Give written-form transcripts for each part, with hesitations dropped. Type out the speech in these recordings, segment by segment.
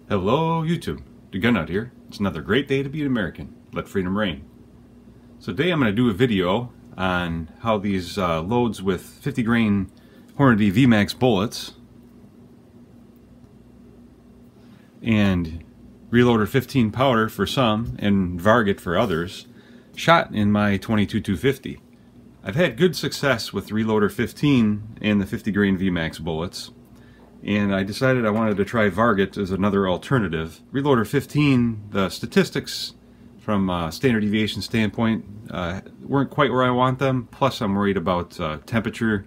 Hello YouTube, the Gun Out here. It's another great day to be an American. Let freedom reign. So today I'm going to do a video on how these loads with 50 grain Hornady VMAX bullets and Reloader 15 powder for some and Varget for others shot in my 22-250. I've had good success with Reloader 15 and the 50 grain VMAX bullets, and I decided I wanted to try Varget as another alternative. Reloader 15, the statistics from a standard deviation standpoint weren't quite where I want them, plus I'm worried about temperature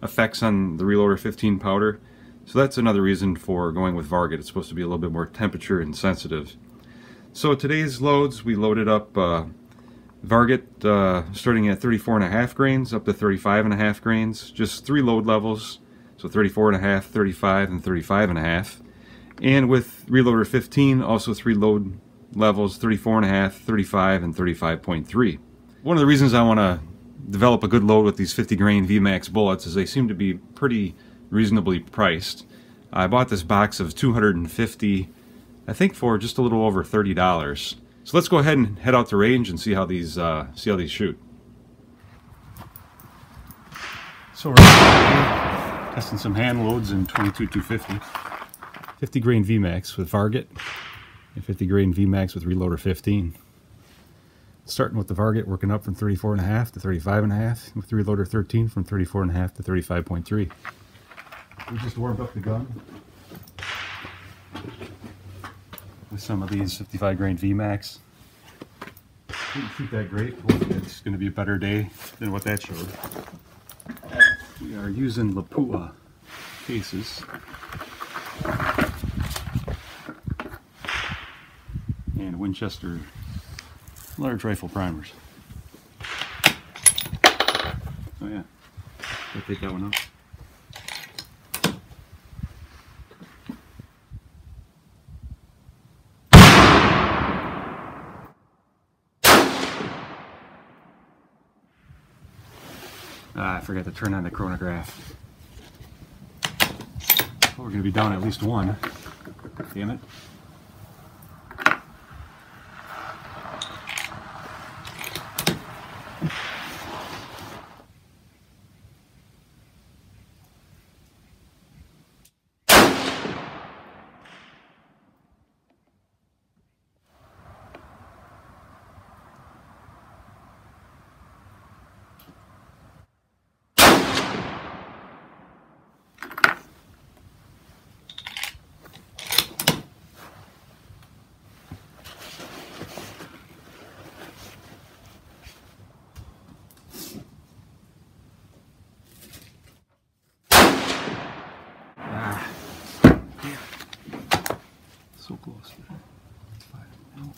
effects on the Reloader 15 powder. So that's another reason for going with Varget. It's supposed to be a little bit more temperature insensitive. So today's loads, we loaded up Varget starting at 34.5 grains up to 35.5 grains, just 3 load levels. So 34.5, 35, and 35.5. And with Reloader 15, also 3 load levels, 34.5, 35, and 35.3. One of the reasons I want to develop a good load with these 50 grain VMAX bullets is they seem to be pretty reasonably priced. I bought this box of 250, I think for just a little over $30. So let's go ahead and head out to range and see how these shoot. So we're testing some hand loads in 22-250. 50 grain VMAX with Varget and 50 grain VMAX with Reloader 15. Starting with the Varget, working up from 34.5 to 35.5, with Reloader 13 from 34.5 to 35.3. We just warmed up the gun with some of these 55 grain VMAX. Didn't shoot that great. Hopefully it's going to be a better day than what that showed. We are using Lapua cases and Winchester large rifle primers. Oh yeah, I'll take that one up. I forgot to turn on the chronograph. Oh, we're going to be down at least one. Damn it. So close. It's fine. No.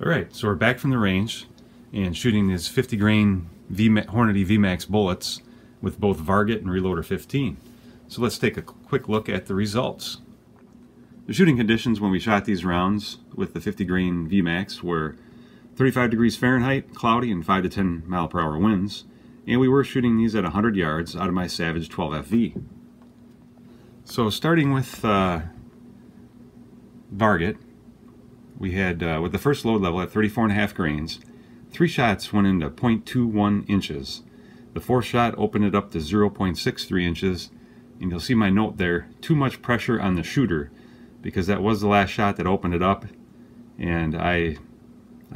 Alright, so we're back from the range and shooting these 50 grain Hornady VMAX bullets with both Varget and Reloader 15. So let's take a quick look at the results. The shooting conditions when we shot these rounds with the 50 grain VMAX were 35 degrees Fahrenheit, cloudy, and 5 to 10 mile/hour winds. And we were shooting these at 100 yards out of my Savage 12FV. So starting with Varget, we had, with the first load level at 34.5 grains, 3 shots went into 0.21 inches. The 4th shot opened it up to 0.63 inches, and you'll see my note there, too much pressure on the shooter, because that was the last shot that opened it up, and I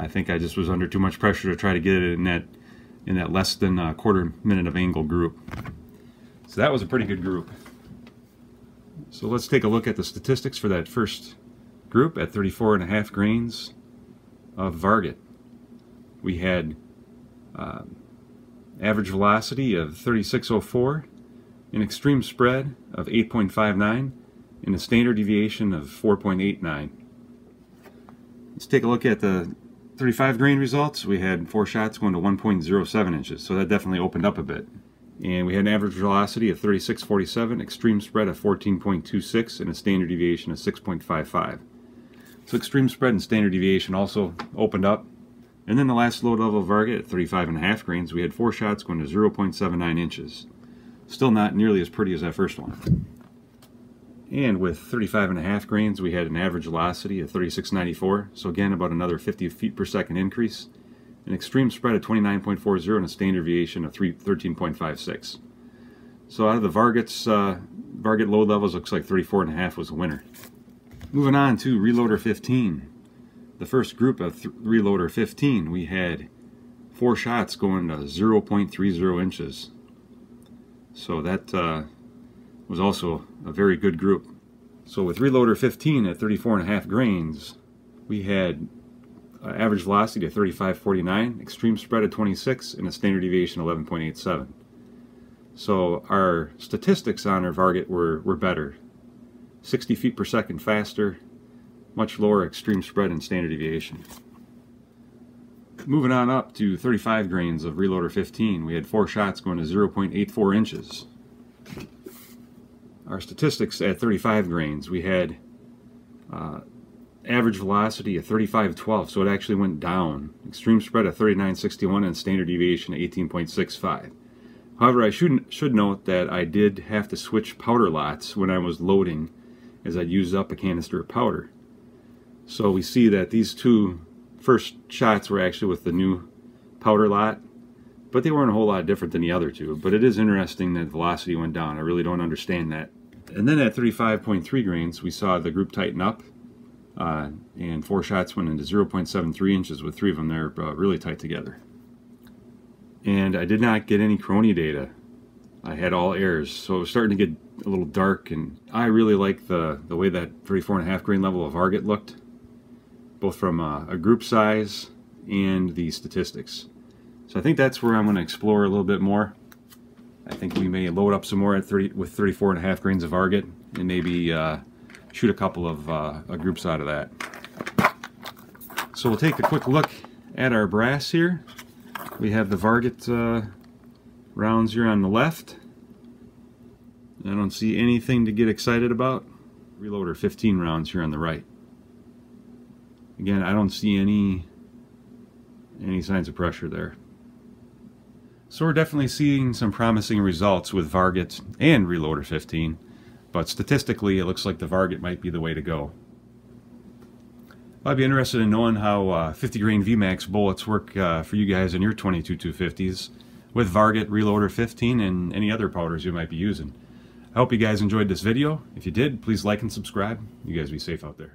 think I just was under too much pressure to try to get it in that less than a quarter minute of angle group. So that was a pretty good group. So let's take a look at the statistics for that first group at 34.5 grains of Varget. We had average velocity of 3604, an extreme spread of 8.59, and a standard deviation of 4.89. Let's take a look at the 35 grain results. We had 4 shots going to 1.07 inches, so that definitely opened up a bit. And we had an average velocity of 36.47, extreme spread of 14.26, and a standard deviation of 6.55. So extreme spread and standard deviation also opened up. And then the last load level of Varget at 35.5 grains, we had 4 shots going to 0.79 inches. Still not nearly as pretty as that first one. And with 35.5 grains, we had an average velocity of 36.94, so again about another 50 feet per second increase. An extreme spread of 29.40 and a standard deviation of 13.56. So out of the Varget load levels, looks like 34.5 was the winner. Moving on to Reloader 15. The first group of Reloader 15, we had 4 shots going to 0.30 inches. So that was also a very good group. So with Reloader 15 at 34.5 grains, we had average velocity of 35.49, extreme spread of 26, and a standard deviation of 11.87. So our statistics on our Varget were better. 60 feet per second faster, much lower extreme spread and standard deviation. Moving on up to 35 grains of Reloader 15, we had 4 shots going to 0.84 inches. Our statistics at 35 grains, we had average velocity of 35.12, so it actually went down. Extreme spread of 39.61 and standard deviation of 18.65. However, I should note that I did have to switch powder lots when I was loading, as I used up a canister of powder. So we see that these 2 first shots were actually with the new powder lot, but they weren't a whole lot different than the other 2. But it is interesting that velocity went down. I really don't understand that. And then at 35.3 grains, we saw the group tighten up. And 4 shots went into 0.73 inches with 3 of them there really tight together. And I did not get any corona data. I had all airs, so it was starting to get a little dark, and I really like the way that 34.5 grain level of Varget looked, both from a group size and the statistics. So I think that's where I'm going to explore a little bit more. I think we may load up some more at with 34.5 grains of Varget, and maybe shoot a couple of groups out of that. So we'll take a quick look at our brass here. We have the Varget rounds here on the left. I don't see anything to get excited about. Reloader 15 rounds here on the right. Again, I don't see any signs of pressure there. So we're definitely seeing some promising results with Varget and Reloader 15. But statistically, it looks like the Varget might be the way to go. I'd be interested in knowing how 50 grain VMAX bullets work for you guys in your 22-250s with Varget, Reloader 15, and any other powders you might be using. I hope you guys enjoyed this video. If you did, please like and subscribe. You guys be safe out there.